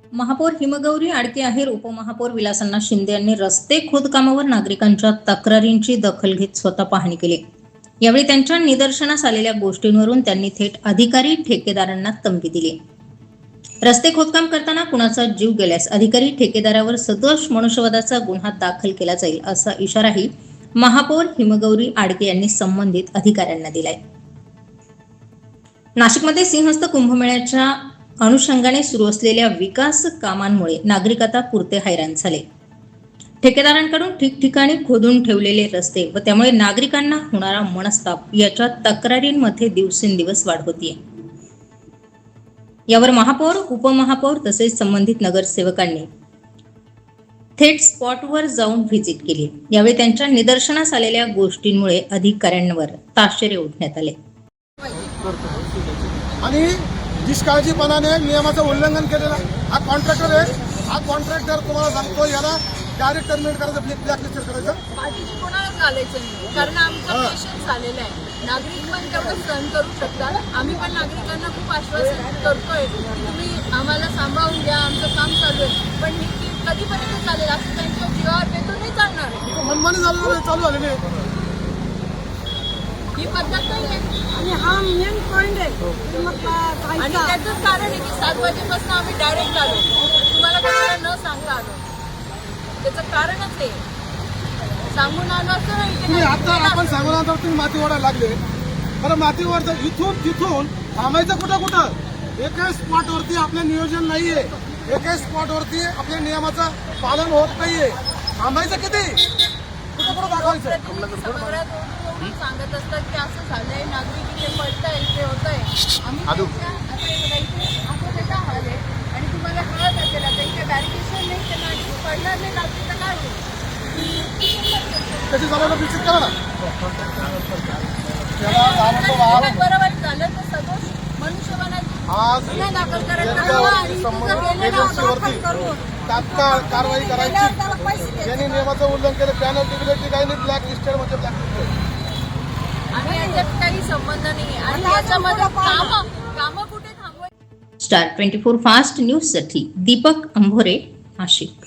महापौर हिमगौरी आडके आहेर, उपमहापौर विलासअण्णा शिंदे यांनी रस्ते खोदकामावर नागरिकांच्या तक्रारींची दखल घेत स्वतः पाहणी केली। यावेळी त्यांच्या निदर्शनास आलेल्या गोष्टींवरून त्यांनी थेट अधिकारी ठेकेदारांना तंबी दिली। रस्ते खोदकाम करताना कुणाचा जीव गेल्यास अधिकारी ठेकेदारावर सदोष मनुष्यवधाचा गुन्हा दाखल केला जाईल, असा इशाराही महापौर हिमगौरी आडके यांनी संबंधित अधिकाऱ्यांना दिलाय। नाशिकमध्ये सिंहस्थ कुंभमेळ्याच्या अनुषंगाने सुरू असलेल्या विकास कामांमुळे नागरिक आता पुरते हैराण झाले। ठेकेदारांकडून ठिकठिकाणी खोदून ठेवलेले रस्ते व त्यामुळे नागरिकांना होणारा मनस्ताप याच्या तक्रारींमध्ये दिवसेंदिवस वाढ होतीये। यावर महापौर, उपमहापौर तसेच संबंधित नगरसेवकांनी थेट स्पॉटवर जाऊन व्हिजिट केली। यावेळी त्यांच्या निदर्शनास आलेल्या गोष्टींमुळे अधिकाऱ्यांवर ताशेरे ओढण्यात आले। आणि निष्काळजीपणाने नियमाचं उल्लंघन केलेलं हा कॉन्ट्रॅक्टर आहे। हा कॉन्ट्रॅक्टर तुम्हाला सांगतो, याला डायरेक्ट टर्मिनेट करायचं, ब्लॅकलिस्ट करायचं। पाठीशी कोणालाच घालायचं नाही, कारण आमचा पेशन्स आलेला आहे। नागरिक पण तेवढं सहन करू शकतात। आम्ही पण नागरिकांना खूप आश्वासन करतोय की तुम्ही आम्हाला सांभाळून घ्या, आमचं काम चालू आहे। पण हे कधीपर्यंत चालेल? असं त्यांच्या जीवावर बेतून नाही चालणार। मनमानी चालू झालेली आहे, ही पद्धत नाही आहे। आणि हा मेन पॉइंट आहे। आणि त्याचंच कारण आहे की 7 वाजेपासून आम्ही डायरेक्ट आलो, तुम्हाला कोणाला न सांगता आलो। त्याचं कारणच आहे, सांगून आलो असं नाही की आता आपण सांगून आलो तुम्ही माती ओढायला लागले। बरं, माती ओढतं इथून तिथून थांबायचं कुठं? एका स्पॉटवरती आपलं नियोजन नाहीये, एका स्पॉटवरती आपल्या नियमाचं पालन होत नाहीये। थांबायचं किती? कुठं दाखवायचं? सांगत असतात की असं झालंय, नागरिक इथे पडतंय, इथे होतंय। आम्ही आता त्याचा हाल आहे आणि तुम्हाला कळत असेल आता इथे बॅरिकेशन नाही, ते नागरिक पडणार नाही, नागरिक काय होईल त्याची जबाबदारी निश्चित करा ना। बरोबर झालं तर सदोष मनुष्यबळाची गुन्हा दाखल करायचा, तात्काळ कारवाई करायची। ज्यांनी नियमाचं उल्लंघन केलं त्यांना टिकलेटी काही नाही, ब्लॅक लिस्टेड म्हणजे ब्लॅक लिस्टेड। आणि याच्यात काही संबंध नाही आणि याच्यामध्ये कामं कुठे थांबवायची। स्टार 24 फास्ट न्यूज साठी दीपक अंभोरे, नाशिक।